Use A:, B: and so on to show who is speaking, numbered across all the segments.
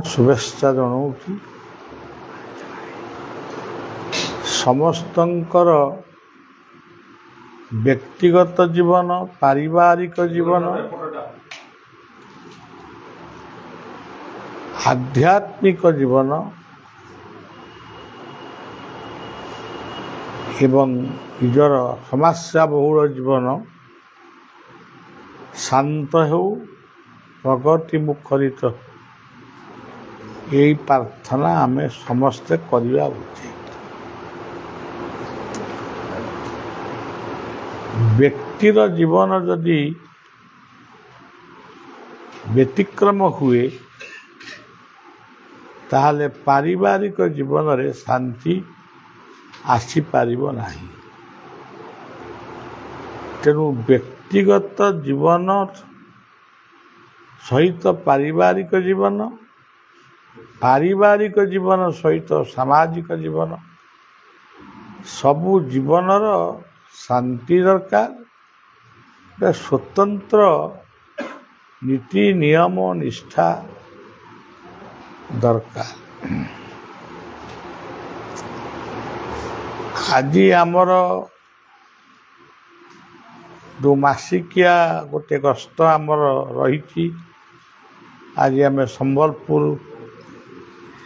A: शुभेच्छा जनाऊँ समस्तंकर व्यक्तिगत जीवन पारिवारिक जीवन आध्यात्मिक जीवन एवं निजर समस्या बहुल जीवन शांत हो प्रगति मुखरित यही प्रार्थना आमे समस्ते करवा उचित। व्यक्तिर जीवन जदि व्यतिक्रम हुए ताहले पारिवारिक जीवन रे शांति आसी पारिबो नाही। तेणु व्यक्तिगत जीवन सहित पारिवारिक जीवन पारिवारिक जीवन सहित सामाजिक जीवन सबु जीवनर शांति दरकार स्वतंत्र नीति नियम निष्ठा दरकार। आज आमर दो मासिकिया गोटे गस्त आमर रही। आज आम संबलपुर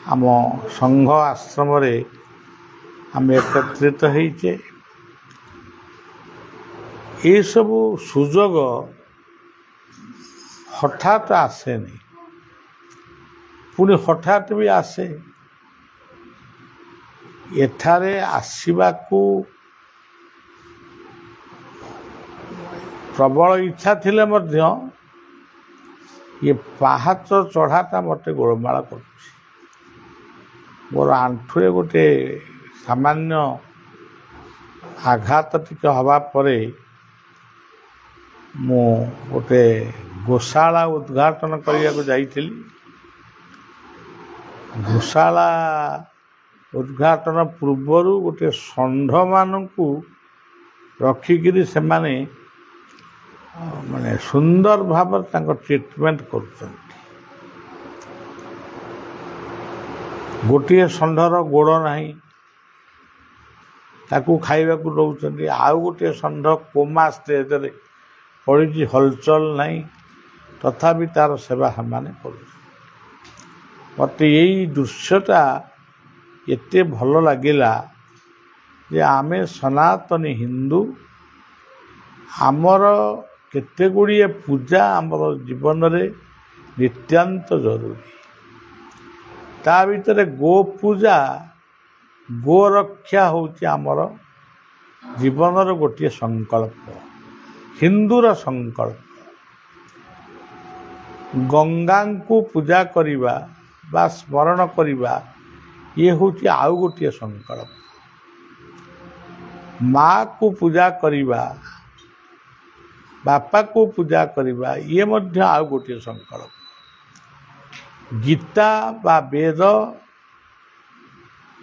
A: आम संघ आश्रम रे आम एकत्रित होइचे। ये सबू सुजोग हठात आसे नहीं, पुणी हठात भी आसे। एठारे आसिबाकू प्रबल इच्छा थिले मध्य ये पाहाच चढ़ाटा मते गोलमाल कर मोर आंठुरे गोटे सामान्य आघात टिके हवा परे मु गोटे गोशाला उद्घाटन करने को जाइथिली। गोशाला उद्घाटन पूर्वरु गोटे षंढ मानू रखिकी से माने सुंदर भाव ट्रीटमेंट कर गोटे षंढर गोड़ नहीं ताकू खाइबा को दौरान आउ गोटे षंढ कोमा स्टेज रे पड़ी हलचल नहीं तथापि तार सेवा हमने कर मत यही दृश्यटा एते भल लगिला जे आमे सनातनी हिंदू आमर केते गुड़िए पूजा आमर जीवन रे नित्यांत जरूरी। ता भीतर गो पूजा गो रक्षा होची आमर जीवनर गोटे संकल्प हिंदूर संकल्प। गंगा को पूजा करिबा बा स्मरण करिबा ये होची आउ गोटे संकल्प। माँ को पूजा करिबा बापा को पूजा करिबा ये मध्य आउ गोटे संकल्प। गीता बा वेद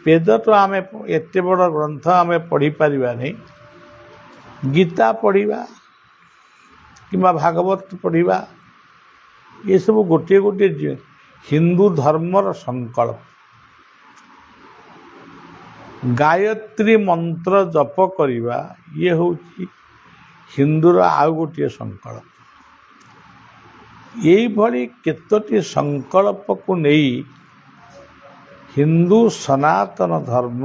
A: वेद तो आम एते बड़ ग्रंथ आम पढ़ी पारिबा नहीं। गीता पढ़िबा किंबा भागवत पढ़िबा ये सब गोटे गोटे हिंदू धर्मर संकल्प। गायत्री मंत्र जप करिबा ये होची हिंदूर आउ गोटे संकल्प। यही भली केतोटी संकल्प को नहीं हिंदू सनातन धर्म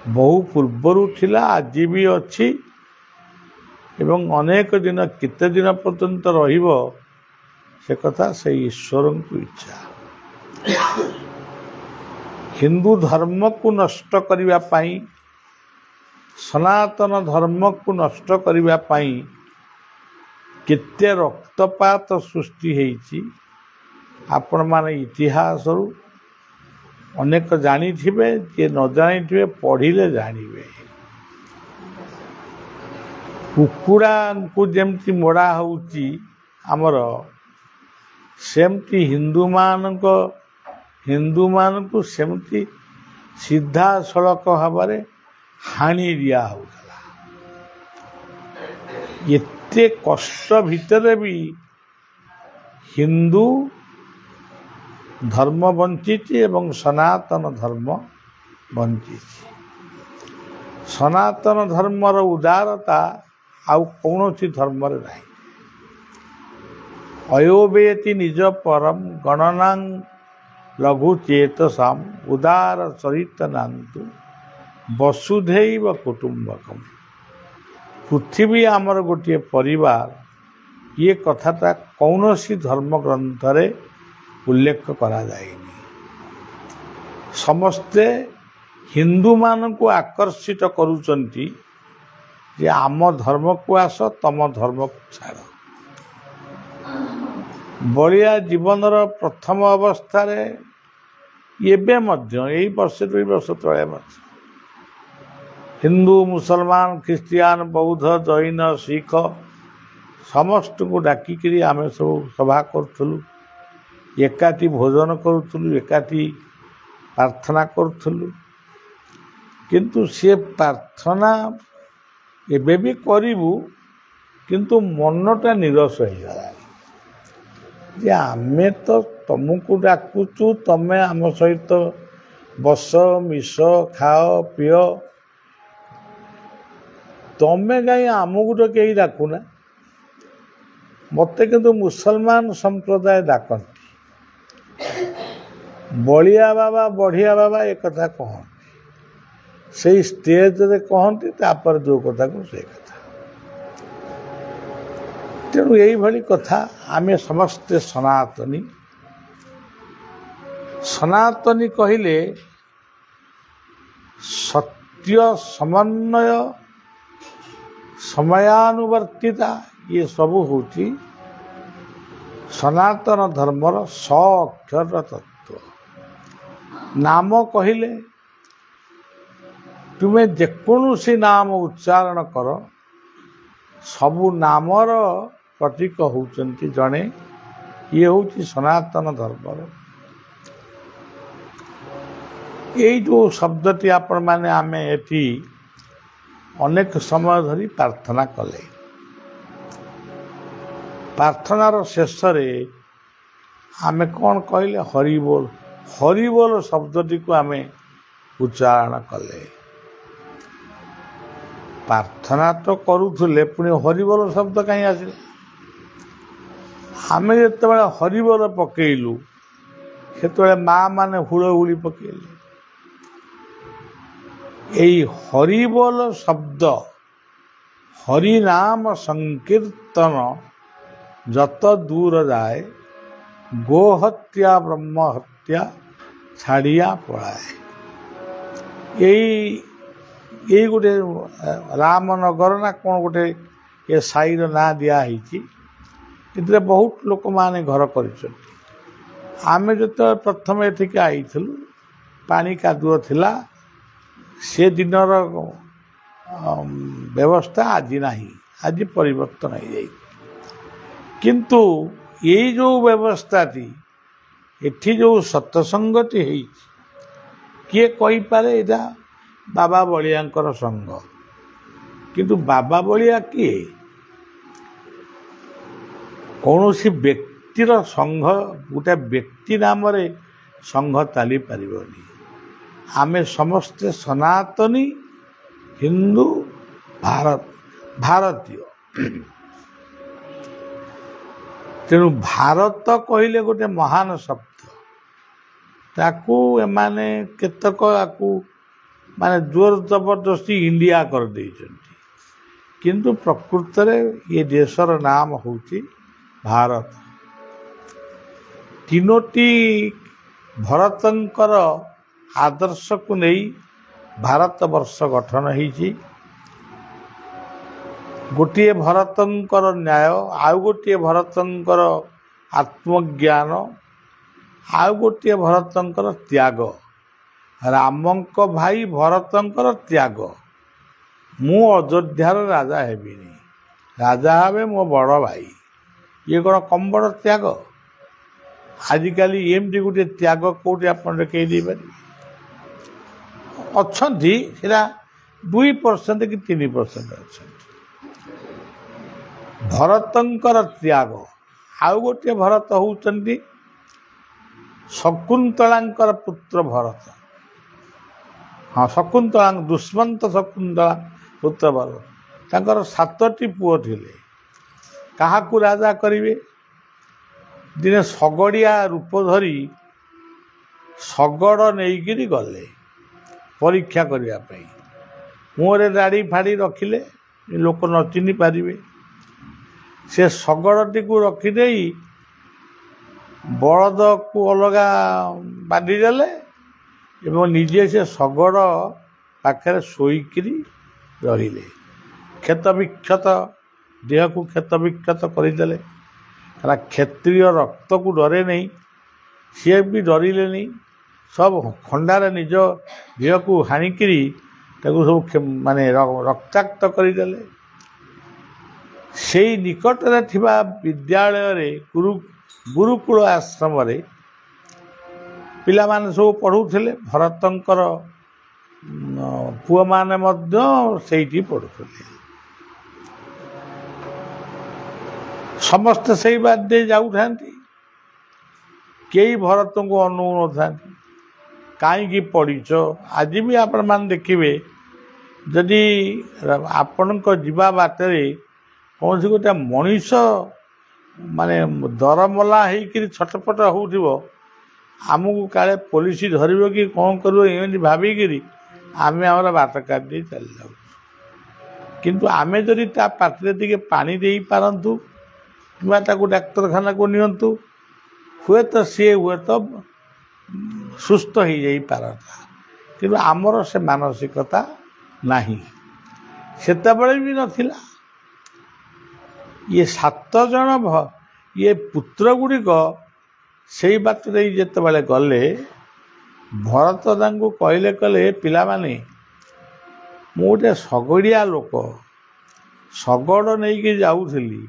A: बहु पूर्वरु थिला आज भी अच्छी एवं अनेक दिन केते दिन पर्यंत रहिबो से कथा से ईश्वर को इच्छा। हिंदू धर्म को नष्ट करिबा पाई सनातन धर्म को नष्ट करिबा पाई केते रक्तपात सृष्टि हेची आपण माने इतिहास अनेक जानी थिबे जे न जानी थिबे पढ़िले जानिबे। कुकुड़ा को जेमती मोड़ा होची आमर सेमती हिंदू मान को सेमती सीधा सड़क भाव हाणी दिया होता। एते कष्ट भितर भी हिंदू ଧର୍ମ ବଞ୍ଚିଛି ଏବଂ ସନାତନ ଧର୍ମ ବଞ୍ଚିଛି। ସନାତନ ଧର୍ମର ଉଦାରତା ଆଉ କୌଣସି ଧର୍ମରେ ନାହିଁ। ଅୟୋବେତି ନିଜ ପରମ ଗଣନାଂ ଲଘୁ ଚେତସାମ ଉଦାର ଚରିତ ନାନ୍ତୁ ବସୁଧୈବ କୁଟୁମ୍ବକମ୍। ପୃଥିବୀ ଆମର ଗୋଟିଏ ପରିବାର, ଇଏ କଥାଟା କୌଣସି ଧର୍ମଗ୍ରନ୍ଥରେ ଉଲ୍ଲେଖ କରାଯାଇନି। ସମସ୍ତେ ହିନ୍ଦୁମାନଙ୍କୁ ଆକର୍ଷିତ କରୁଛନ୍ତି ଯେ ଆମ ଧର୍ମକୁ ଆସ, ତମ ଧର୍ମକୁ ଛାଡ଼। ବଳିଆ ଜୀବନର ପ୍ରଥମ ଅବସ୍ଥାରେ ଏବେ ମଧ୍ୟ, ଏଇ ବର୍ଷେ 2 ବର୍ଷ ତଳେ ମଧ୍ୟ ହିନ୍ଦୁ, ମୁସଲମାନ, ଖ୍ରୀଷ୍ଟିଆନ, ବୌଦ୍ଧ, ଜୈନ, ଶିଖ ସମସ୍ତଙ୍କୁ ଡାକିକିରି ଆମେ ସବୁ ସଭା କରୁଥିଲୁ, ଏକାଠି ଭୋଜନ କରୁଥିଲୁ, ଏକାଠି ପ୍ରାର୍ଥନା କରୁଥିଲୁ। କିନ୍ତୁ ସେ ପ୍ରାର୍ଥନା ଏବେ ବି କରିବୁ, କିନ୍ତୁ ମନଟା ନିରସ ହେଇଗଲାଣି ଯେ ଆମେ ତ ତମକୁ ଡାକୁଛୁ, ତମେ ଆମ ସହିତ ବସ, ମିଶ, ଖାଅ, ପିଅ, ତମେ କାହିଁ ଆମକୁ ତ କେହି ଡାକୁନା। ମୋତେ କିନ୍ତୁ ମୁସଲମାନ ସମ୍ପ୍ରଦାୟ ଡାକନ୍ତି, ବଳିଆ ବାବା, ବଢ଼ିଆ ବାବା ଏକଥା କହନ୍ତି, ସେଇ ଷ୍ଟେଜରେ କହନ୍ତି, ତାପରେ ଯେଉଁ କଥାକୁ ସେଇ କଥା। ତେଣୁ ଏଇଭଳି କଥା। ଆମେ ସମସ୍ତେ ସନାତନୀ। ସନାତନୀ କହିଲେ ସତ୍ୟ, ସମନ୍ୱୟ, ସମୟାନୁବର୍ତ୍ତିତା, ଇଏ ସବୁ ହେଉଛି ସନାତନ ଧର୍ମର ସ-ଅକ୍ଷର ତତ୍ତ୍ୱ। ନାମ କହିଲେ ତୁମେ ଯେକୌଣସି ନାମ ଉଚ୍ଚାରଣ କର, ସବୁ ନାମର ପ୍ରତୀକ ହେଉଛନ୍ତି ଜଣେ। ଇଏ ହେଉଛି ସନାତନ ଧର୍ମର। ଏଇ ଯେଉଁ ଶବ୍ଦଟି ଆପଣମାନେ ଆମେ ଏଠି ଅନେକ ସମୟ ଧରି ପ୍ରାର୍ଥନା କଲେ, ପ୍ରାର୍ଥନାର ଶେଷରେ ଆମେ କ'ଣ କହିଲେ? ହରିବୋଲ। ହରିବୋଲ ଶବ୍ଦଟିକୁ ଆମେ ଉଚ୍ଚାରଣ କଲେ। ପ୍ରାର୍ଥନା ତ କରୁଥିଲେ, ପୁଣି ହରିବୋଲ ଶବ୍ଦ କାହିଁ ଆସିଲା? ଆମେ ଯେତେବେଳେ ହରିବୋଲ ପକେଇଲୁ, ସେତେବେଳେ ମା' ମାନେ ହୁଳହୁଳି ପକେଇଲେ। ଏଇ ହରିବୋଲ ଶବ୍ଦ, ହରିନାମ ସଂକୀର୍ତ୍ତନ ଯତ ଦୂର ଯାଏ, ଗୋହତ୍ୟା ବ୍ରହ୍ମହତ୍ୟା ଛାଡ଼ିଆ ପଳାଏ। ଏଇ ଗୋଟେ ରାମନଗର ନା କ'ଣ ଗୋଟେ ଏ ସାହିର ନାଁ ଦିଆହେଇଛି। ଏଥିରେ ବହୁତ ଲୋକମାନେ ଘର କରିଛନ୍ତି। ଆମେ ଯେତେବେଳେ ପ୍ରଥମେ ଏଠିକି ଆଇଥିଲୁ, ପାଣି କାଦୁଅ ଥିଲା। ସେ ଦିନର ବ୍ୟବସ୍ଥା ଆଜି ନାହିଁ, ଆଜି ପରିବର୍ତ୍ତନ ହେଇଯାଇଛି। କିନ୍ତୁ ଏଇ ଯେଉଁ ବ୍ୟବସ୍ଥାଟି, ଏଠି ଯେଉଁ ସତ୍ସଙ୍ଗଟି ହେଇଛି, କିଏ କହିପାରେ ଏଇଟା ବାବା ବଳିଆଙ୍କର ସଂଘ। କିନ୍ତୁ ବାବା ବଳିଆ କିଏ? କୌଣସି ବ୍ୟକ୍ତିର ସଂଘ, ଗୋଟେ ବ୍ୟକ୍ତି ନାମରେ ସଂଘ ଚାଲିପାରିବନି। ଆମେ ସମସ୍ତେ ସନାତନୀ, ହିନ୍ଦୁ, ଭାରତୀୟ। ତେଣୁ ଭାରତ କହିଲେ ଗୋଟେ ମହାନ ଶବ୍ଦ। ତାକୁ ଏମାନେ କେତେକ ଆକୁ ମାନେ ଜୋର ଜବରଦସ୍ତି ଇଣ୍ଡିଆ କରିଦେଇଛନ୍ତି। କିନ୍ତୁ ପ୍ରକୃତରେ ଏ ଦେଶର ନାମ ହେଉଛି ଭାରତ। 3ଟି ଭରତଙ୍କର ଆଦର୍ଶକୁ ନେଇ ଭାରତବର୍ଷ ଗଠନ ହେଇଛି। ଗୋଟିଏ ଭରତଙ୍କର ନ୍ୟାୟ, ଆଉ ଗୋଟିଏ ଭରତଙ୍କର ଆତ୍ମଜ୍ଞାନ, ଆଉ ଗୋଟିଏ ଭରତଙ୍କର ତ୍ୟାଗ। ରାମଙ୍କ ଭାଇ ଭରତଙ୍କର ତ୍ୟାଗ, ମୁଁ ଅଯୋଧ୍ୟାର ରାଜା ହେବିନି, ରାଜା ହେବେ ମୋ ବଡ଼ ଭାଇ। ଇଏ କ'ଣ କମ୍ ବଡ଼ ତ୍ୟାଗ? ଆଜିକାଲି ଏମିତି ଗୋଟେ ତ୍ୟାଗ କେଉଁଠି ଆପଣ ଦେଖେଇ ଦେଇପାରିବେ? ଅଛନ୍ତି, ସେଟା 2% କି 3% ଅଛନ୍ତି। ଭରତଙ୍କର ତ୍ୟାଗ, ଆଉ ଗୋଟିଏ ଭରତ ହେଉଛନ୍ତି ଶକୁନ୍ତଳାଙ୍କର ପୁତ୍ର ଭରତ। ହଁ, ଶକୁନ୍ତଳା ଦୁଷ୍ମନ୍ତ ଶକୁନ୍ତଳା ପୁତ୍ର ଭରତ। ତାଙ୍କର 7ଟି ପୁଅ ଥିଲେ। କାହାକୁ ରାଜା କରିବେ? ଦିନେ ଶଗଡ଼ିଆ ରୂପ ଧରି ଶଗଡ଼ ନେଇକିରି ଗଲେ ପରୀକ୍ଷା କରିବା ପାଇଁ। ମୁହଁରେ ଦାଢ଼ି ଫାଡ଼ି ରଖିଲେ, ଲୋକ ନ ଚିହ୍ନି ପାରିବେ। ସେ ଶଗଡ଼ଟିକୁ ରଖିଦେଇ ବଳଦକୁ ଅଲଗା ବାନ୍ଧିଦେଲେ ଏବଂ ନିଜେ ସେ ଶଗଡ଼ ପାଖରେ ଶୋଇକିରି ରହିଲେ। କ୍ଷତ ବିକ୍ଷତ ଦେହକୁ କ୍ଷତ ବିକ୍ଷତ କରିଦେଲେ। କାରଣ କ୍ଷତ୍ରିୟ ରକ୍ତକୁ ଡରେ ନାହିଁ, ସିଏ ବି ଡରିଲେନି। ସବୁ ଖଣ୍ଡାରେ ନିଜ ଦେହକୁ ହାଣିକିରି ତାକୁ ସବୁ ମାନେ ରକ୍ତାକ୍ତ କରିଦେଲେ। ସେଇ ନିକଟରେ ଥିବା ବିଦ୍ୟାଳୟରେ ଗୁରୁକୁଳ ଆଶ୍ରମରେ ପିଲାମାନେ ସବୁ ପଢ଼ୁଥିଲେ। ଭରତଙ୍କର ପୁଅମାନେ ମଧ୍ୟ ସେଇଠି ପଢ଼ୁଥିଲେ। ସମସ୍ତେ ସେଇ ବାଟ ଦେଇ ଯାଉଥାନ୍ତି, କେହି ଭରତଙ୍କୁ ଅନଉନଥାନ୍ତି। କାହିଁକି ପଢ଼ିଛ? ଆଜି ବି ଆପଣମାନେ ଦେଖିବେ, ଯଦି ଆପଣଙ୍କ ଯିବା ବାଟରେ କୌଣସି ଗୋଟେ ମଣିଷ ମାନେ ଦରମଲା ହେଇକିରି ଛଟପଟ ହେଉଥିବ, ଆମକୁ କାଳେ ପୋଲିସ ଧରିବ କି କ'ଣ କରିବ ଏମିତି ଭାବିକିରି ଆମେ ଆମର ବାଟ କାଟି ଦେଇ ଚାଲିଯାଉଛୁ। କିନ୍ତୁ ଆମେ ଯଦି ତା ପାଟିରେ ଟିକେ ପାଣି ଦେଇପାରନ୍ତୁ କିମ୍ବା ତାକୁ ଡାକ୍ତରଖାନାକୁ ନିଅନ୍ତୁ, ହୁଏତ ସିଏ ସୁସ୍ଥ ହେଇଯାଇପାରନ୍ତା। କିନ୍ତୁ ଆମର ସେ ମାନସିକତା ନାହିଁ, ସେତେବେଳେ ବି ନଥିଲା। ଇଏ 7 ଜଣ ଇଏ ପୁତ୍ର ଗୁଡ଼ିକ ସେଇ ବାଟରେ ଯେତେବେଳେ ଗଲେ, ଭରତ ତାଙ୍କୁ କହିଲେ, ପିଲାମାନେ, ମୁଁ ଗୋଟେ ଶଗଡ଼ିଆ ଲୋକ, ଶଗଡ଼ ନେଇକି ଯାଉଥିଲି।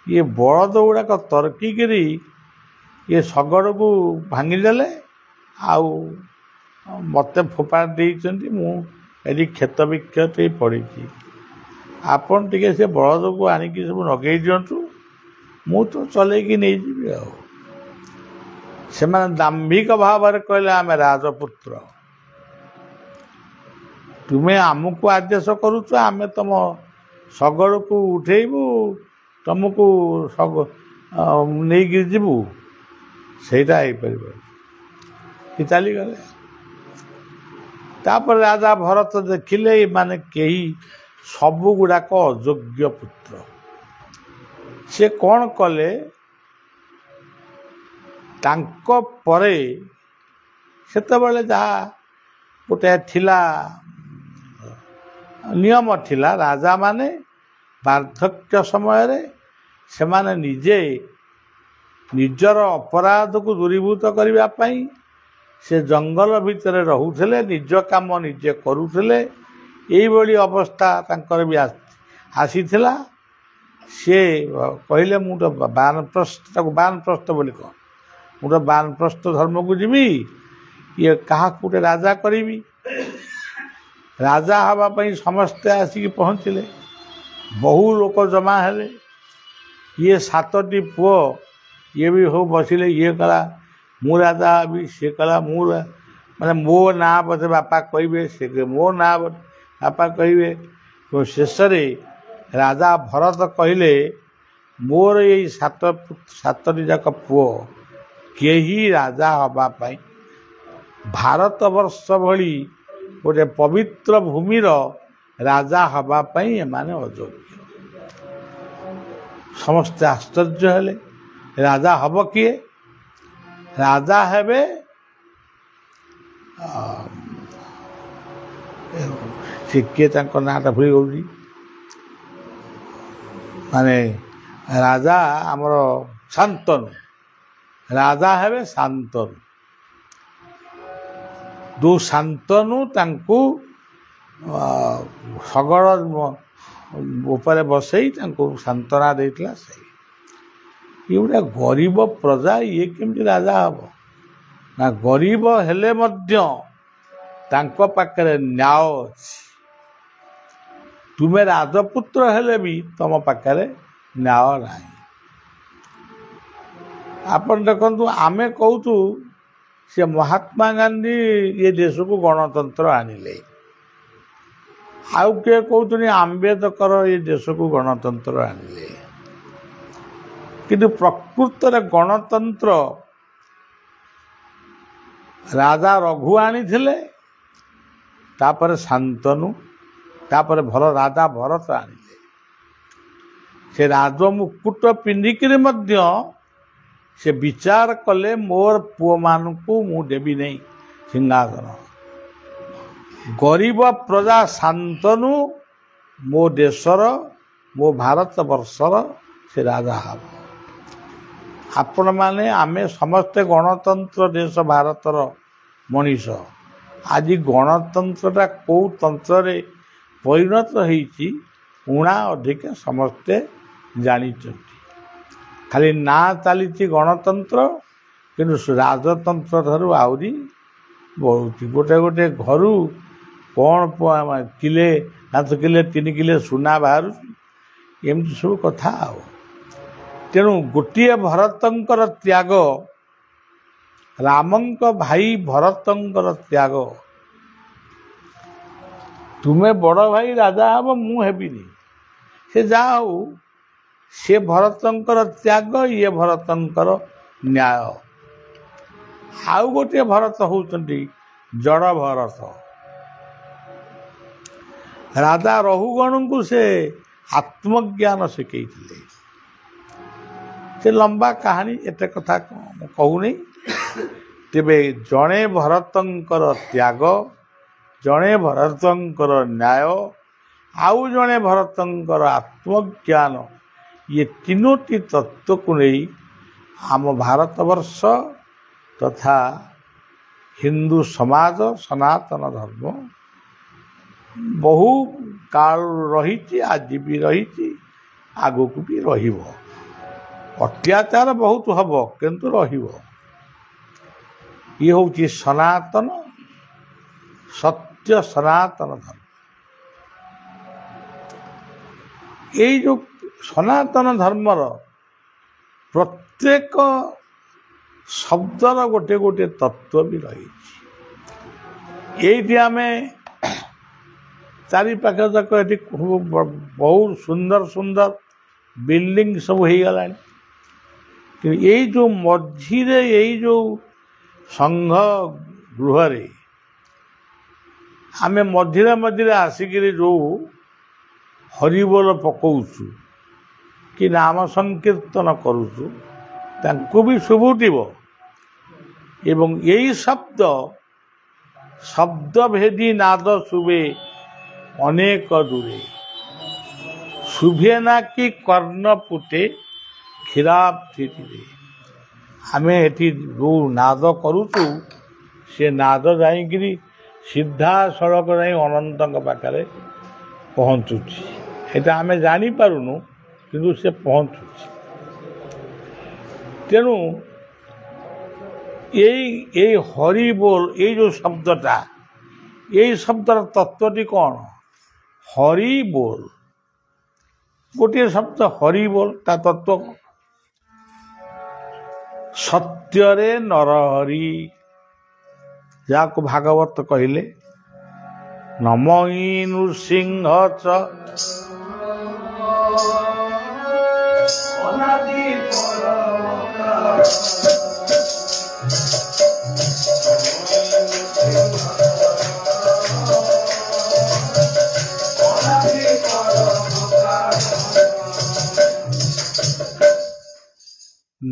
A: ଇଏ ବଳଦ ଗୁଡ଼ାକ ତର୍କିକିରି ଇଏ ଶଗଡ଼କୁ ଭାଙ୍ଗିଦେଲେ, ଆଉ ମୋତେ ଫୋପାଡ଼ି ଦେଇଛନ୍ତି। ମୁଁ ଏଠି କ୍ଷତ ବିକ୍ଷତ ହେଇ ପଡ଼ିଛି। ଆପଣ ଟିକେ ସେ ବଳଦକୁ ଆଣିକି ସବୁ ଲଗେଇ ଦିଅନ୍ତୁ, ମୁଁ ତ ଚଲେଇକି ନେଇଯିବି। ଆଉ ସେମାନେ ଦାମ୍ଭିକ ଭାବରେ କହିଲେ, ଆମେ ରାଜପୁତ୍ର, ତୁମେ ଆମକୁ ଆଦେଶ କରୁଛ, ଆମେ ତମ ଶଗଡ଼କୁ ଉଠେଇବୁ, ତମକୁ ନେଇକି ଯିବୁ? ସେଇଟା ହେଇପାରିବନି। କି ଚାଲିଗଲେ। ତାପରେ ରାଜା ଭରତ ଦେଖିଲେ ଏମାନେ କେହି ସବୁ ଗୁଡ଼ାକ ଅଯୋଗ୍ୟ ପୁତ୍ର। ସେ କ'ଣ କଲେ, ତାଙ୍କ ପରେ ସେତେବେଳେ ଯାହା ଗୋଟେ ଥିଲା ନିୟମ ଥିଲା, ରାଜାମାନେ ବାର୍ଦ୍ଧକ୍ୟ ସମୟରେ ସେମାନେ ନିଜେ ନିଜର ଅପରାଧକୁ ଦୂରୀଭୂତ କରିବା ପାଇଁ ସେ ଜଙ୍ଗଲ ଭିତରେ ରହୁଥିଲେ, ନିଜ କାମ ନିଜେ କରୁଥିଲେ। ଏଇଭଳି ଅବସ୍ଥା ତାଙ୍କର ବି ଆସିଥିଲା। ସିଏ କହିଲେ, ମୁଁ ତ ତାକୁ ବାନପ୍ରସ୍ଥ ବୋଲି କହ, ମୁଁ ତ ବାନପ୍ରସ୍ଥ ଧର୍ମକୁ ଯିବି, ଇଏ କାହାକୁ ଗୋଟେ ରାଜା କରିବି। ରାଜା ହେବା ପାଇଁ ସମସ୍ତେ ଆସିକି ପହଞ୍ଚିଲେ, ବହୁ ଲୋକ ଜମା ହେଲେ। ଇଏ 7ଟି ପୁଅ, ଇଏ ବି ସବୁ ବସିଲେ। ଇଏ କଲା ମୁଁ ରାଜା ହେବି, ସିଏ କଲା ମୁଁ ମାନେ ମୋ ନାଁ ବୋଧେ ବାପା କହିବେ, ସେ ମୋ ନାଁ ବାପା କହିବେ। ଶେଷରେ ରାଜା ଭରତ କହିଲେ, ମୋର ଏଇ 7ଟି ଯାକ ପୁଅ କେହି ରାଜା ହେବା ପାଇଁ ଭାରତବର୍ଷ ଭଳି ଗୋଟେ ପବିତ୍ର ଭୂମିର ରାଜା ହେବା ପାଇଁ ଏମାନେ ଅଯୋଗ୍ୟ। ସମସ୍ତେ ଆଶ୍ଚର୍ଯ୍ୟ ହେଲେ। ରାଜା ହେବ କିଏ? ରାଜା ହେବେ ସେ କିଏ, ତାଙ୍କ ନାଁଟା ଭୁଲି ଗଲି। ମାନେ ରାଜା ଆମର ଶାନ୍ତନୁ, ରାଜା ହେବେ ଶାନ୍ତନୁ। ଯେଉଁ ଶାନ୍ତନୁ ତାଙ୍କୁ ଶଗଡ଼ ଉପରେ ବସେଇ ତାଙ୍କୁ ସାନ୍ତ୍ୱନା ଦେଇଥିଲା। ସେଇ ଇଏ ଗୋଟେ ଗରିବ ପ୍ରଜା, ଇଏ କେମିତି ରାଜା ହେବ? ନା, ଗରିବ ହେଲେ ମଧ୍ୟ ତାଙ୍କ ପାଖରେ ନ୍ୟାୟ ଅଛି। ତୁମେ ରାଜପୁତ୍ର ହେଲେ ବି ତମ ପାଖରେ ନ୍ୟାୟ ନାହିଁ। ଆପଣ ଦେଖନ୍ତୁ ଆମେ କହୁଛୁ ସେ ମହାତ୍ମା ଗାନ୍ଧୀ ଏ ଦେଶକୁ ଗଣତନ୍ତ୍ର ଆଣିଲେ, ଆଉ କିଏ କହୁଛନ୍ତି ଆମ୍ବେଦକର ଏ ଦେଶକୁ ଗଣତନ୍ତ୍ର ଆଣିଲେ। କିନ୍ତୁ ପ୍ରକୃତରେ ଗଣତନ୍ତ୍ର ରାଜା ରଘୁ ଆଣିଥିଲେ, ତାପରେ ଶାନ୍ତନୁ, ତାପରେ ଭଲ ରାଜା ଭରତ ଆଣିଲେ। ସେ ରାଜମୁକୁଟ ପିନ୍ଧିକିରି ମଧ୍ୟ ସେ ବିଚାର କଲେ ମୋର ପୁଅମାନଙ୍କୁ ମୁଁ ଦେବି ନାହିଁ ସିଂହାସନ। ଗରିବ ପ୍ରଜା ଶାନ୍ତନୁ ମୋ ଦେଶର, ମୋ ଭାରତ ବର୍ଷର ସେ ରାଜା ହେବ। ଆପଣମାନେ ଆମେ ସମସ୍ତେ ଗଣତନ୍ତ୍ର ଦେଶ ଭାରତର ମଣିଷ। ଆଜି ଗଣତନ୍ତ୍ରଟା କେଉଁ ତନ୍ତ୍ରରେ ପରିଣତ ହେଇଛି ଉଣା ଅଧିକା ସମସ୍ତେ ଜାଣିଛନ୍ତି। ଖାଲି ନାଁ ଚାଲିଛି ଗଣତନ୍ତ୍ର, କିନ୍ତୁ ରାଜତନ୍ତ୍ର ଠାରୁ ଆହୁରି ବଢ଼ୁଛି। ଗୋଟେ ଗୋଟେ ଘରୁ କ'ଣ କିଲେ 5 କିଲେ 3 କିଲେ ସୁନା ବାହାରୁଛି, ଏମିତି ସବୁ କଥା। ଆଉ ତେଣୁ ଗୋଟିଏ ଭରତଙ୍କର ତ୍ୟାଗ, ରାମଙ୍କ ଭାଇ ଭରତଙ୍କର ତ୍ୟାଗ, ତୁମେ ବଡ଼ ଭାଇ ରାଜା ହେବ ମୁଁ ହେବିନି, ସେ ଯାହା ହଉ ସେ ଭରତଙ୍କର ତ୍ୟାଗ, ଇଏ ଭରତଙ୍କର ନ୍ୟାୟ। ଆଉ ଗୋଟିଏ ଭରତ ହେଉଛନ୍ତି ଜଡ଼ ଭରତ। ରାଜା ରହୁଗଣଙ୍କୁ ସେ ଆତ୍ମଜ୍ଞାନ ଶିଖେଇଥିଲେ। ସେ ଲମ୍ବା କାହାଣୀ, ଏତେ କଥା ମୁଁ କହୁନି। ତେବେ ଜଣେ ଭରତଙ୍କର ତ୍ୟାଗ, ଜଣେ ଭରତଙ୍କର ନ୍ୟାୟ, ଆଉ ଜଣେ ଭରତଙ୍କର ଆତ୍ମଜ୍ଞାନ, ଇଏ ତିନୋଟି ତତ୍ତ୍ୱକୁ ନେଇ ଆମ ଭାରତବର୍ଷ ତଥା ହିନ୍ଦୁ ସମାଜ, ସନାତନ ଧର୍ମ ବହୁ କାଳରୁ ରହିଛି, ଆଜି ବି ରହିଛି, ଆଗକୁ ବି ରହିବ। ଅତ୍ୟାଚାର ବହୁତ ହେବ କିନ୍ତୁ ରହିବ। ଇଏ ହେଉଛି ସନାତନ ସତ୍ୟ, ସନାତନ ଧର୍ମ। ଏଇ ଯେଉଁ ସନାତନ ଧର୍ମର ପ୍ରତ୍ୟେକ ଶବ୍ଦର ଗୋଟେ ଗୋଟେ ତତ୍ତ୍ୱ ବି ରହିଛି। ଏଇଠି ଆମେ ଚାରିପାଖ ଯାକ ଏଠି ବହୁତ ସୁନ୍ଦର ସୁନ୍ଦର ବିଲ୍ଡିଂ ସବୁ ହେଇଗଲାଣି, କିନ୍ତୁ ଏଇ ଯେଉଁ ମଝିରେ ଏଇ ଯେଉଁ ସଂଘ ଗୃହରେ ଆମେ ମଝିରେ ମଝିରେ ଆସିକିରି ଯେଉଁ ହରିବୋଲ ପକାଉଛୁ କି ନାମ ସଂକୀର୍ତ୍ତନ କରୁଛୁ, ତାଙ୍କୁ ବି ଶୁଭୁଥିବ। ଏବଂ ଏଇ ଶବ୍ଦଭେଦୀ ନାଦ ଶୁଭେ ଅନେକ ଦୂରେ, ଶୁଭେ ନା କି କର୍ଣ୍ଣ ପୁଟେ କ୍ଷୀରାବ୍ଧିରେ। ଆମେ ଏଠି ଯେଉଁ ନାଦ କରୁଛୁ, ସେ ନାଦ ଯାଇକିରି ସିଧାସଳଖ ଯାଇ ଅନନ୍ତଙ୍କ ପାଖରେ ପହଞ୍ଚୁଛି। ଏଇଟା ଆମେ ଜାଣିପାରୁନୁ, କିନ୍ତୁ ସେ ପହଞ୍ଚୁଛି। ତେଣୁ ଏଇ ହରିବୋଲ, ଏଇ ଯେଉଁ ଶବ୍ଦଟା, ଏଇ ଶବ୍ଦର ତତ୍ତ୍ୱଟି କ'ଣ? ହରିବୋଲ, ଗୋଟିଏ ଶବ୍ଦ ହରିବୋଲ, ତା ତତ୍ତ୍ୱ ସତ୍ୟରେ ନରହରି, ଯାହାକୁ ଭାଗବତ କହିଲେ ନମଇ ନୃସିଂହ ଚ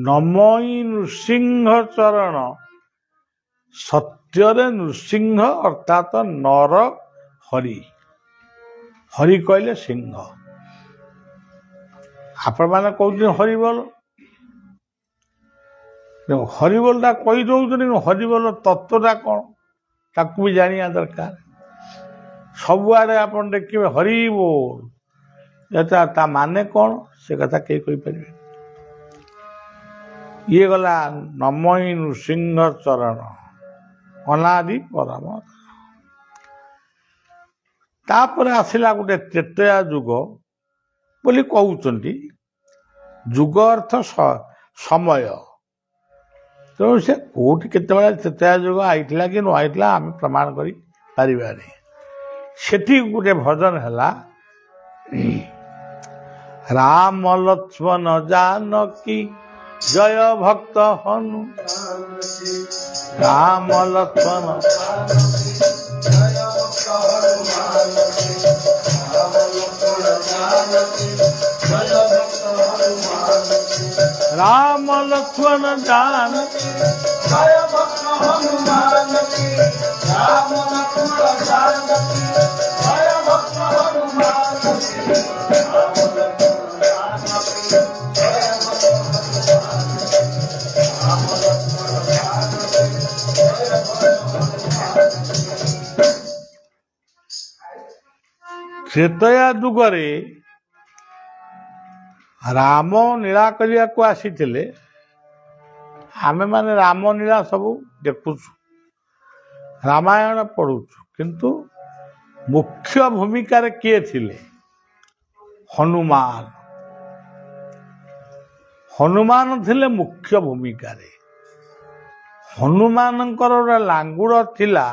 A: ନମଇ ନୃସିଂହ ଚରଣ, ସତ୍ୟରେ ନୃସିଂହ ଅର୍ଥାତ ନର ହରି। ହରି କହିଲେ ସିଂହ। ଆପଣମାନେ କହୁଛନ୍ତି ହରିବୋଲ, ହରିବୋଲଟା କହିଦେଉଛନ୍ତି, ହରିବୋଲ ତତ୍ତ୍ୱଟା କ'ଣ ତାକୁ ବି ଜାଣିବା ଦରକାର। ସବୁଆଡ଼େ ଆପଣ ଦେଖିବେ ହରିବୋଲ, ଏଟା ତା ମାନେ କ'ଣ ସେ କଥା କେହି କହିପାରିବେ। ଇଏ ଗଲା ନମଇ ନୃସିଂହ ଚରଣ, ଅନାଦି ପରମ। ତାପରେ ଆସିଲା ଗୋଟେ ତ୍ରେତୟା ଯୁଗ ବୋଲି କହୁଛନ୍ତି। ଯୁଗ ଅର୍ଥ ସମୟ, ତେଣୁ ସେ କେଉଁଠି କେତେବେଳେ ତ୍ରେତୟା ଯୁଗ ଆଇଥିଲା କି ନ ଆଇଥିଲା ଆମେ ପ୍ରମାଣ କରିପାରିବାନି। ସେଠି ଗୋଟେ ଭଜନ ହେଲା ରାମ ଲକ୍ଷ୍ମଣ ଜାନକୀ ଜୟ ଭକ୍ତ ହନୁ ରାମ ଲକ୍ଷ୍ମଣ राम लक्ष्मण जानकी जय भक्त हनुमान की राम लक्ष्मण जानकी जय भक्त हनुमान की राम लक्ष्मण जानकी जय भक्त हनुमान राम लक्ष्मण जानकी जय भक्त हनुमान। त्रेतया जुगरे राम लीला करने को आसीथिले आमे माने राम लीला सबू देखुछु रामायण पढ़ुछु किंतु मुख्य भूमिका रे किए थिले हनुमान हनुमान थिले मुख्य भूमिका रे हनुमानंकर लांगुड़ थिला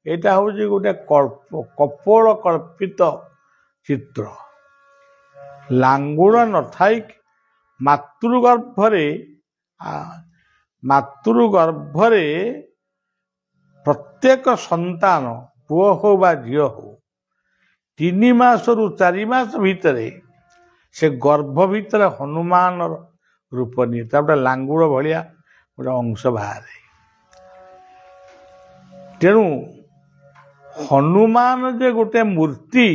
A: एटा होजी गोटे कपोल कल्पित चित्र लांगुड़ न थाई मातृगर्भरे प्रत्येक संतान पुओ हो बा झियो हो 3 मास रु 4 मास भितरे से गर्भ भितर हनुमान रूप नहीं गोटे लांगुड़ भलिया गोटे अंश बाहर तेणु हनुमान जे गोटे मूर्ति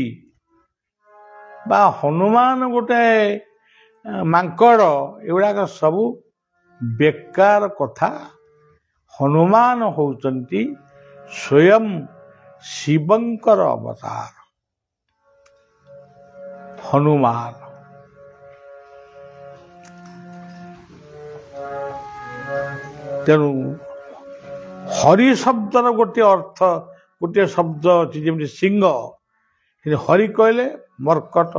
A: बा हनुमान गोटे मांकड़ एगुड़ाक सबू बेकार कथा हनुमान होउचंती स्वयं शिवंकर अवतार हनुमान तेणु हरि शब्दर गोटे अर्थ गोटे शब्द अच्छी जमी सिंह हरि कहले मर्कट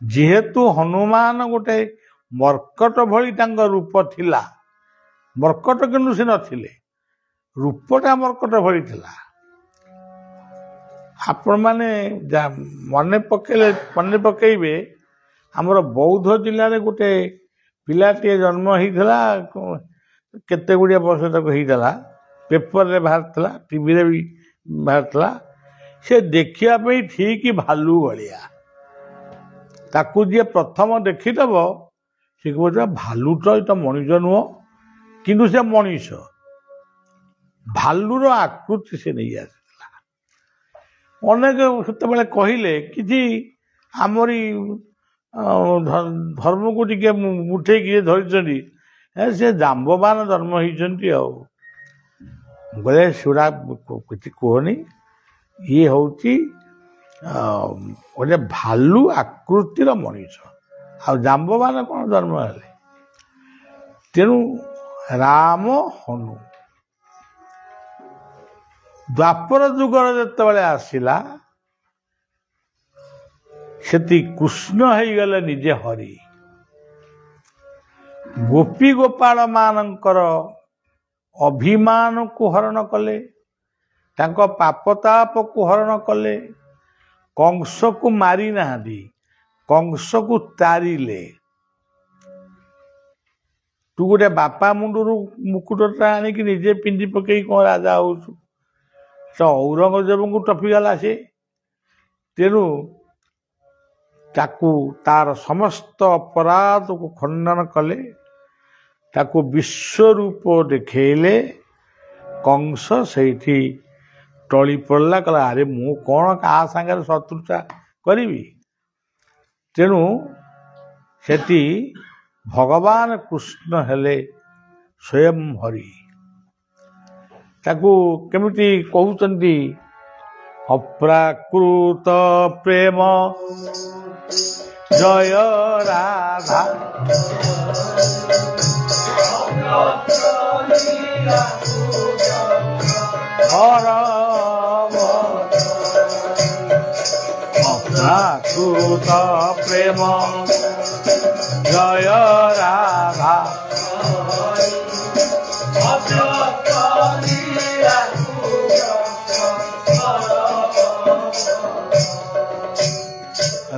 A: जेहेतु हनुमान गोटे मर्कट भली तांग रूप थिला मर्कट किंतु से नथिले रूपटा मर्कट भली थिला आपण माने मन पकेबे हमर बौद्ध जिले में गोटे पिलाटे जन्म होता केते गुड़िया वर्ष तक होता पेपर रे बाहर टीवी रे भी बाहर से देखिया ठीक भालू भाया ताकू जी प्रथम देखीदब सी कह भालू तो ये मनीष नुह किंतु से मनीष भालूर आकृति से नहीं आसाला अनेक से कहले कि आमरी धर्म को टी मुठे किए धरी से जाम्बवान जन्म होती गले सेगुड़ा किसी कहनी ये हूँ गोटे भालू आकृतिर मनीष आ जाम्बवान कौन जन्म हेले तेणु राम हनु द्वापर जुगर जिते आसला से कृष्ण हो गले निजे हरि गोपी गोपाल मानकर अभिमान को हरण कले तांको पापताप को हरण कले कंस को मारी नाहांती कंस को तारिले तू गोटे बापा मुंडरू मुकुटा आनिक निजे पिंधि पकई कौन राजा हो औरंगजेब को टपिगला से तेणु ताकू तार समस्त अपराध को खंडन कले ताकू विश्वरूप देखेले कंस से टली पड़ला कहला अरे मु कौन क्या सांगे शत्रुता करी तेणु सेठी भगवान कृष्ण हेले स्वयं हरि ताकू केमिति कहउचंती अप्राकृत प्रेम जय राधा अप्राकृत प्रेम जय राधा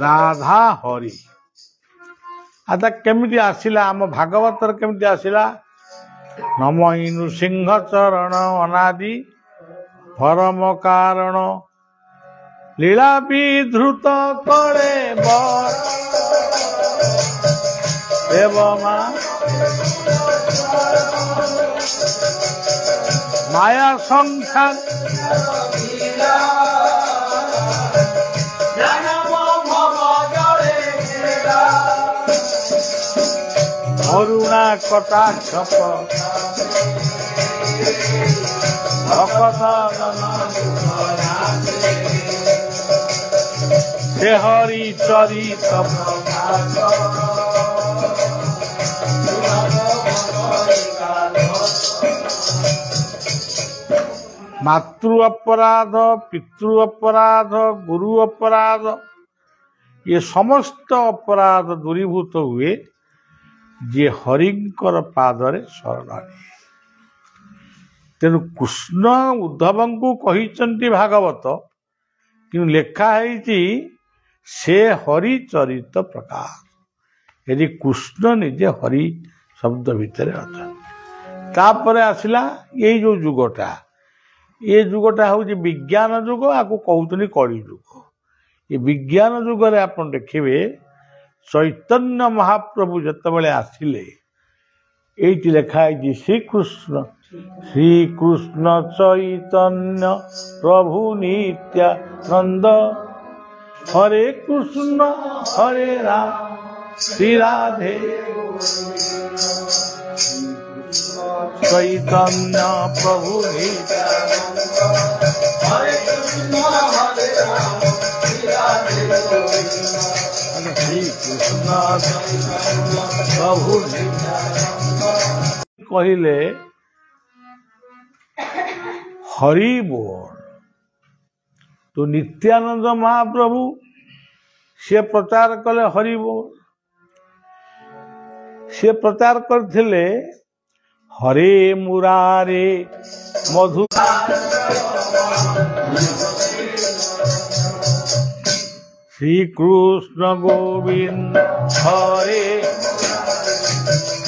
A: राधा हरि आता केमिति आसिला आम भागवतर केमिति आसिला नमहि नृसिंह चरण अनादि परम कारण लीला विधृत करे देवमा माया संसार करुणा कटाक्ष से हरि चरित मातृ अपराध पितृ अपराध गुरु अपराध ये समस्त अपराध दूरीभूत हुए जे हरिंकर पादरे शरण तेणु कृष्ण उद्धव को कही भागवत कि लेखा है से हरि चरित प्रकाश यदि कृष्ण निजे हरि शब्द भितर अच्छा तापर आसला ये जो जुगटा ये जुगटा हूँ विज्ञान जुग आपको कहते कली जुग ये विज्ञान जुगर आप देखिए चैतन्य महाप्रभु जितेबाला आसिले ये लिखा है श्रीकृष्ण चैतन्य प्रभु नित्यानंद हरे कृष्ण हरे राम श्री राधे चैतन्य प्रभु नित्यानंद हरे कृष्ण हरे राम श्री राधे प्रभु कहले हरि बोल तो नित्यानंद महाप्रभु से प्रचार कले हरि बोल से प्रचार करथिले हरे मुरारे मधु श्री कृष्ण गोविंद हरे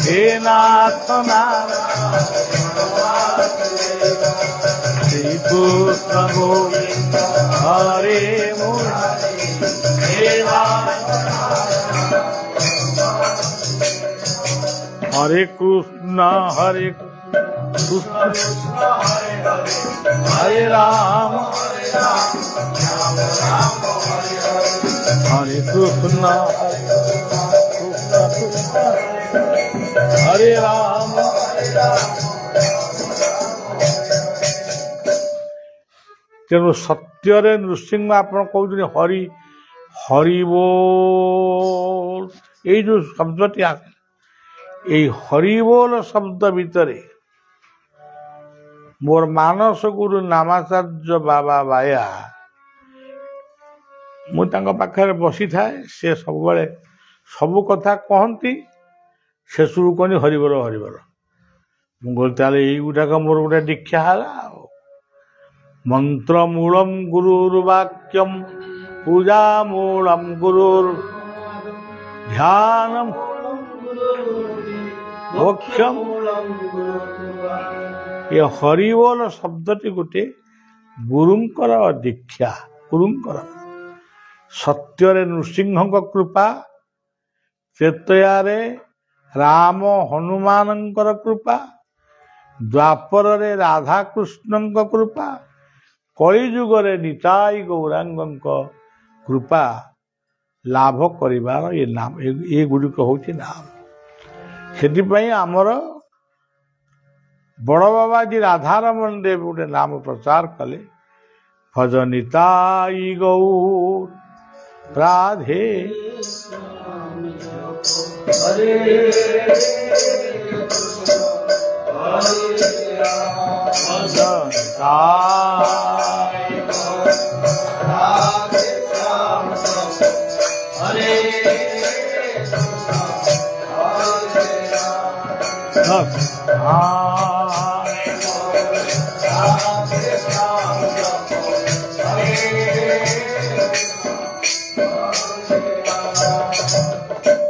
A: हे नाथ श्री कृष्ण गोविंद हरे हे हरे कृष्ण हरे हरे राम हरे कृष्ण हरे राम तेणु सत्य नृसिंह आप कहते हरि हरि बोल ये जो शब्दटी आसे ये हरि बोल शब्द भितर मोर मानस गुरु नामाचार्य बाबा बाया मुझे बसी थाए से सब बड़े सबू कथा कहती शेषु कहनी हरिबर हरिबर मुझे यही गुटाक मोर गोटे दीक्षा है मंत्र मूलम गुरुर्वाक्यम पूजा मूलम गुरुर ध्यान मोक्षम ये हरिबोल शब्दटी गोटे गुरुंकर दीक्षा गुरुंकर सत्य नृसिंह कृपा त्रेतयारे राम हनुमान कृपा द्वापर राधा कृष्ण कृपा कलिजुगे निताई गौरांग कृपा लाभ करिवार ये नाम ये गुड़िक हूँ नाम से आमर बड़ बाबा जी राधारमण देव गोटे नाम प्रचार कले भजनिताई गौर राधे हरे हरे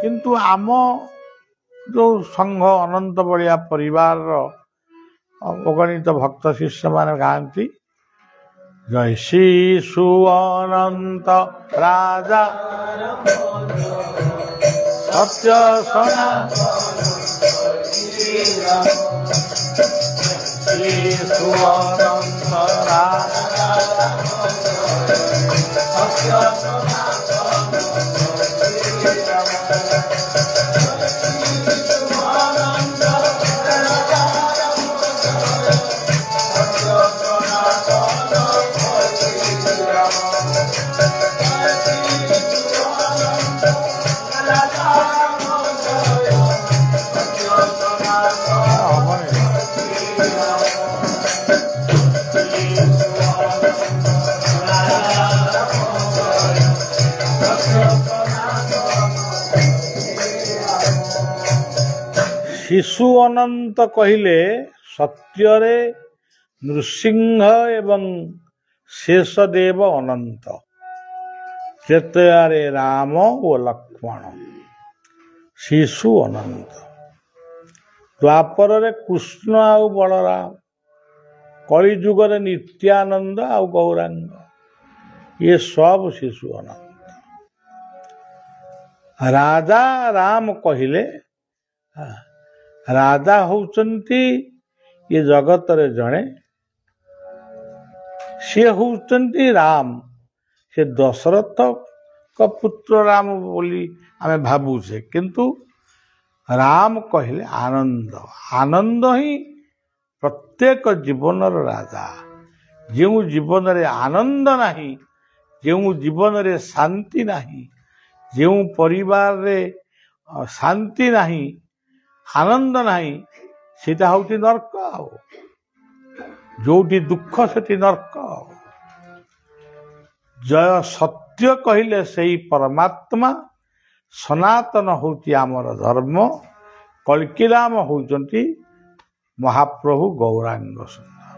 A: କିନ୍ତୁ ଆମ ଯେଉଁ ସଂଘ ଅନନ୍ତ ବଳିଆ ପରିବାରର ଅଗଣିତ ଭକ୍ତ ଶିଷ୍ୟମାନେ ଗାଆନ୍ତି, ଜୟ ଶିଶୁ ଅନନ୍ତ ରାଜା ସତ୍ୟ ଶିଶୁ ଅନନ୍ତ ରାଜା ଶିଶୁ ଅନନ୍ତ କହିଲେ ସତ୍ୟରେ ନୃସିଂହ ଏବଂ ଶେଷଦେବ ଅନନ୍ତ, ତ୍ରେତୟାରେ ରାମ ଓ ଲକ୍ଷ୍ମଣ। ଶିଶୁ ଅନନ୍ତ, ଦ୍ୱାପରରେ କୃଷ୍ଣ ଆଉ ବଳରାମ, କଳିଯୁଗରେ ନିତ୍ୟାନନ୍ଦ ଆଉ ଗୌରାଙ୍ଗ, ଇଏ ସବୁ ଶିଶୁ ଅନନ୍ତ। ରାଜା ରାମ କହିଲେ ରାଜା ହଉଛନ୍ତି ଏ ଜଗତରେ ଜଣେ, ସିଏ ହଉଛନ୍ତି ରାମ। ସେ ଦଶରଥଙ୍କ ପୁତ୍ର ରାମ ବୋଲି ଆମେ ଭାବୁଛେ, କିନ୍ତୁ ରାମ କହିଲେ ଆନନ୍ଦ। ଆନନ୍ଦ ହିଁ ପ୍ରତ୍ୟେକ ଜୀବନର ରାଜା। ଯେଉଁ ଜୀବନରେ ଆନନ୍ଦ ନାହିଁ, ଯେଉଁ ଜୀବନରେ ଶାନ୍ତି ନାହିଁ, ଯେଉଁ ପରିବାରରେ ଶାନ୍ତି ନାହିଁ, ଆନନ୍ଦ ନାହିଁ, ସେଇଟା ହଉଛି ନର୍କ। ଆଉ ଯୋଉଠି ଦୁଃଖ ସେଠି ନର୍କ। ଜୟ ସତ୍ୟ କହିଲେ ସେଇ ପରମାତ୍ମା। ସନାତନ ହଉଛି ଆମର ଧର୍ମ। କଳ୍କିରାମ ହଉଛନ୍ତି ମହାପ୍ରଭୁ ଗୌରାଙ୍ଗ ସୁନ୍ଦର।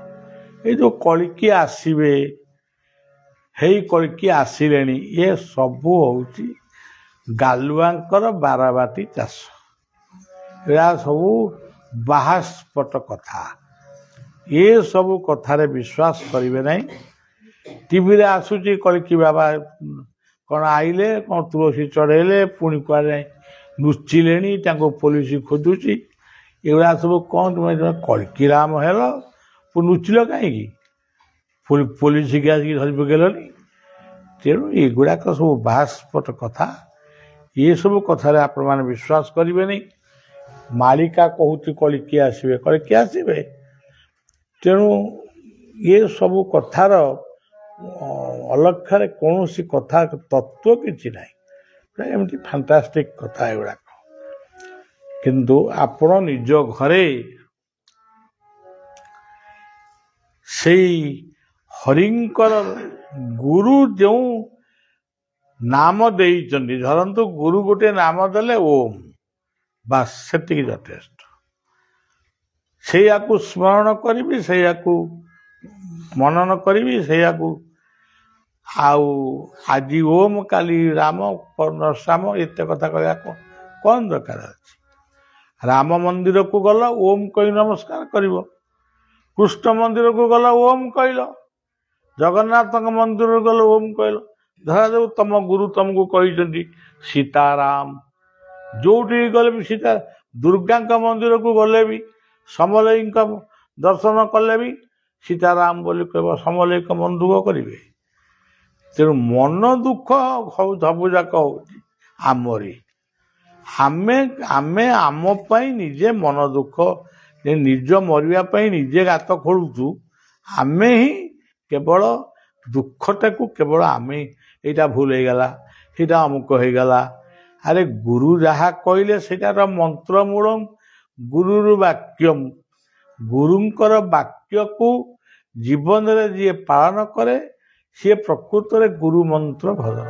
A: ଏଇ ଯୋଉ କଳ୍କି ଆସିବେ, ହେଇ କଳ୍କି ଆସିଲେଣି, ଏ ସବୁ ହଉଛି ଗାଲୁଆଙ୍କର ବାରବାଟୀ ଚାଷ। ଏହା ସବୁ ବାହାସ୍ପଟ କଥା। ଏ ସବୁ କଥାରେ ବିଶ୍ୱାସ କରିବେ ନାହିଁ। ଟିଭିରେ ଆସୁଛି କଳ୍କି ବାବା କ'ଣ ଆଇଲେ, କ'ଣ ତୁଳସୀ ଚଢ଼େଇଲେ, ପୁଣି କୁଆଡ଼େ ଲୁଚିଲେଣି, ତାଙ୍କୁ ପୋଲିସ ଖୋଜୁଛି। ଏଗୁଡ଼ା ସବୁ କ'ଣ ତୁମେ କଳ୍କିରାମ ହେଲ, ଲୁଚିଲ କାହିଁକି? ପୋଲିସକି ଆସିକି ଧରି ପକେଇଲନି। ତେଣୁ ଏଗୁଡ଼ାକ ସବୁ ବାହାସ୍ପଟ କଥା। ଏସବୁ କଥାରେ ଆପଣମାନେ ବିଶ୍ୱାସ କରିବେନି। ମାଳିକା କହୁଛି କଳ୍କି ଆସିବେ, କଳ୍କି ଆସିବେ। ତେଣୁ ଏ ସବୁ କଥାର ଅଲକ୍ଷରେ କୌଣସି କଥା ତତ୍ତ୍ୱ କିଛି ନାହିଁ। ଏମିତି ଫାଣ୍ଟାଷ୍ଟିକ୍ କଥା ଏଗୁଡ଼ାକ। କିନ୍ତୁ ଆପଣ ନିଜ ଘରେ ସେଇ ହରିଙ୍କର ଗୁରୁ ଯେଉଁ ନାମ ଦେଇଛନ୍ତି, ଧରନ୍ତୁ ଗୁରୁ ଗୋଟେ ନାମ ଦେଲେ ଓମ୍, ବାସ୍ ସେତିକି ଯଥେଷ୍ଟ। ସେଇଆକୁ ସ୍ମରଣ କରିବି, ସେଇଆକୁ ମନନ କରିବି, ସେଇଆକୁ ଆଉ ଆଜି ଓମ୍ କାଲି ରାମ ଶ୍ୟାମ ଏତେ କଥା କହିବା କ'ଣ ଦରକାର ଅଛି? ରାମ ମନ୍ଦିରକୁ ଗଲ, ଓମ୍ କହି ନମସ୍କାର କରିବ। କୃଷ୍ଣ ମନ୍ଦିରକୁ ଗଲ, ଓମ୍ କହିଲ। ଜଗନ୍ନାଥଙ୍କ ମନ୍ଦିରକୁ ଗଲ, ଓମ୍ କହିଲ। ଧରାଯାଉ ତମ ଗୁରୁ ତମକୁ କହିଛନ୍ତି ସୀତାରାମ, ଯୋଉଠିକି ଗଲେ ବି ସୀତା। ଦୁର୍ଗାଙ୍କ ମନ୍ଦିରକୁ ଗଲେ ବି, ସମଲେଇଙ୍କ ଦର୍ଶନ କଲେ ବି ସୀତାରାମ ବୋଲି କହିବ, ସମଲେଇଙ୍କ ମନ ଦୁଃଖ କରିବେ। ତେଣୁ ମନ ଦୁଃଖ ସବୁଯାକ ହଉଛି ଆମରି। ଆମେ ଆମ ପାଇଁ ନିଜେ ମନ ଦୁଃଖ, ନିଜ ମରିବା ପାଇଁ ନିଜେ ଗାତ ଖୋଳୁଛୁ। ଆମେ ହିଁ କେବଳ ଦୁଃଖଟାକୁ କେବଳ ଆମେ, ଏଇଟା ଭୁଲ ହେଇଗଲା, ସେଇଟା ଅମୁକ ହେଇଗଲା। ଆରେ ଗୁରୁ ଯାହା କହିଲେ ସେଇଟାର ମନ୍ତ୍ରମୂଳ ଗୁରୁର ବାକ୍ୟମ୍। ଗୁରୁଙ୍କର ବାକ୍ୟକୁ ଜୀବନରେ ଯିଏ ପାଳନ କରେ, ସିଏ ପ୍ରକୃତରେ ଗୁରୁ ମନ୍ତ୍ର ଭଜନ।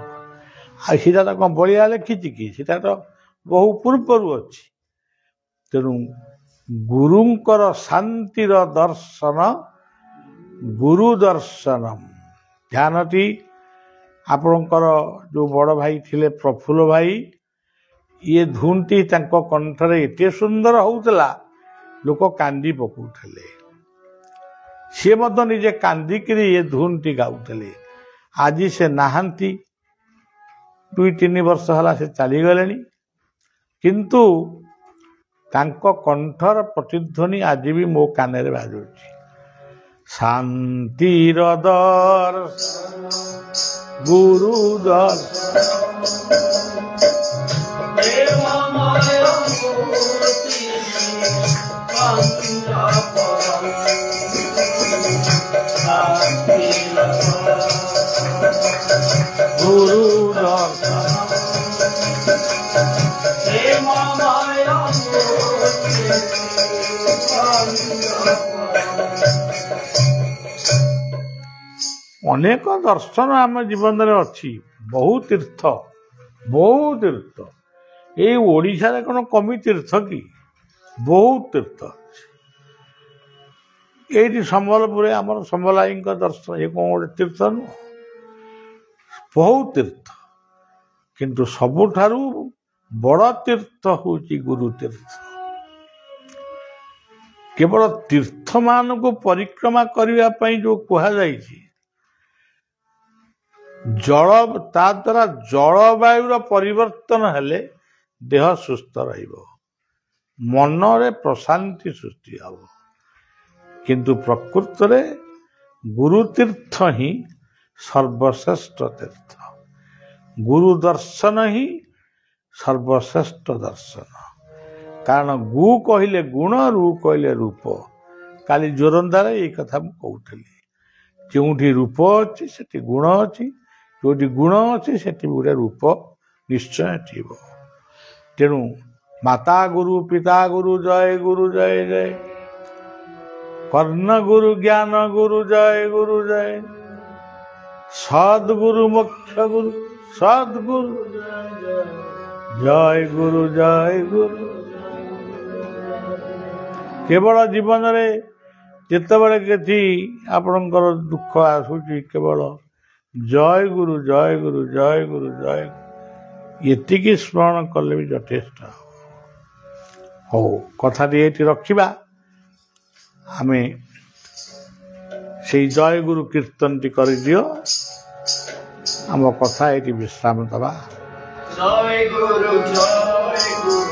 A: ଆଉ ସେଇଟା ତ କ'ଣ ବଳିଆ ଲେଖିଛି କି? ସେଇଟା ତ ବହୁ ପୂର୍ବରୁ ଅଛି। ତେଣୁ ଗୁରୁଙ୍କର ଶାନ୍ତିର ଦର୍ଶନ ଗୁରୁ ଦର୍ଶନମ। ଧ୍ୟାନଟି ଆପଣଙ୍କର ଯେଉଁ ବଡ଼ ଭାଇ ଥିଲେ ପ୍ରଫୁଲ୍ଲ ଭାଇ, ଇଏ ଧୁନଟି ତାଙ୍କ କଣ୍ଠରେ ଏତେ ସୁନ୍ଦର ହେଉଥିଲା ଲୋକ କାନ୍ଦି ପକାଉଥିଲେ। ସିଏ ମଧ୍ୟ ନିଜେ କାନ୍ଦିକିରି ଏ ଧୁନଟି ଗାଉଥିଲେ। ଆଜି ସେ ନାହାନ୍ତି, 2-3 ବର୍ଷ ହେଲା ସେ ଚାଲିଗଲେଣି, କିନ୍ତୁ ତାଙ୍କ କଣ୍ଠର ପ୍ରତିଧ୍ୱନି ଆଜି ବି ମୋ କାନରେ ବାଜୁଛି। ଶାନ୍ତିର ଦର୍ଶନ ଗୁରୁ ଦର୍ଶନ গুরু দর্শন ଅନେକ ଦର୍ଶନ ଆମ ଜୀବନରେ ଅଛି। ବହୁ ତୀର୍ଥ, ବହୁ ତୀର୍ଥ। ଏଇ ଓଡ଼ିଶାରେ କ'ଣ କମି ତୀର୍ଥ କି? ବହୁତ ତୀର୍ଥ ଅଛି। ଏଇଠି ସମ୍ବଲପୁରରେ ଆମର ସମ୍ବଲାଇଙ୍କ ଦର୍ଶନ, ଏ କ'ଣ ଗୋଟେ ତୀର୍ଥ ନୁହଁ? ବହୁତ ତୀର୍ଥ, କିନ୍ତୁ ସବୁଠାରୁ ବଡ଼ ତୀର୍ଥ ହେଉଛି ଗୁରୁ ତୀର୍ଥ। କେବଳ ତୀର୍ଥମାନଙ୍କୁ ପରିକ୍ରମା କରିବା ପାଇଁ ଯେଉଁ କୁହାଯାଇଛି, ତା ଦ୍ୱାରା ଜଳବାୟୁର ପରିବର୍ତ୍ତନ ହେଲେ ଦେହ ସୁସ୍ଥ ରହିବ, ମନରେ ପ୍ରଶାନ୍ତି ସୃଷ୍ଟି ହେବ। କିନ୍ତୁ ପ୍ରକୃତରେ ଗୁରୁ ତୀର୍ଥ ହିଁ ସର୍ବଶ୍ରେଷ୍ଠ ତୀର୍ଥ। ଗୁରୁ ଦର୍ଶନ ହିଁ ସର୍ବଶ୍ରେଷ୍ଠ ଦର୍ଶନ। କାରଣ ଗୁ କହିଲେ ଗୁଣ, ରୁ କହିଲେ ରୂପ। କାଲି ଜୋରନ୍ଦାରେ ଏଇ କଥା ମୁଁ କହୁଥିଲି। ଯେଉଁଠି ରୂପ ଅଛି ସେଠି ଗୁଣ ଅଛି, ଯେଉଁଠି ଗୁଣ ଅଛି ସେଠି ଗୋଟେ ରୂପ ନିଶ୍ଚୟ ଥିବ। ତେଣୁ ମାତା ଗୁରୁ, ପିତା ଗୁରୁ, ଜୟ ଗୁରୁ ଜୟ ଜୟ। କର୍ଣ୍ଣ ଗୁରୁ, ଜ୍ଞାନ ଗୁରୁ, ଜୟ ଗୁରୁ ଜୟ। ସଦ୍ଗୁରୁ, ମୋକ୍ଷ ଗୁରୁ, ସଦ୍ଗୁରୁ, ଜୟ ଗୁରୁ ଜୟ ଗୁରୁ। କେବଳ ଜୀବନରେ ଯେତେବେଳେ କିଛି ଆପଣଙ୍କର ଦୁଃଖ ଆସୁଛି, କେବଳ ଜୟ ଗୁରୁ ଜୟ ଗୁରୁ ଜୟ ଗୁରୁ ଜୟ ଗୁରୁ ଏତିକି ସ୍ମରଣ କଲେ ବି ଯଥେଷ୍ଟ। ହଉ, କଥାଟି ଏଇଠି ରଖିବା। ଆମେ ସେଇ ଜୟ ଗୁରୁ କୀର୍ତ୍ତନଟି କରିଦିଅ। ଆମ କଥା ଏଇଠି ବିଶ୍ରାମ ଦେବା। ଜୟ ଗୁରୁ ଜୟ ଗୁରୁ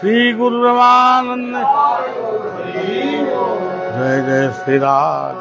A: श्री गुरु ब्रह्मानंद जय जय श्री राज।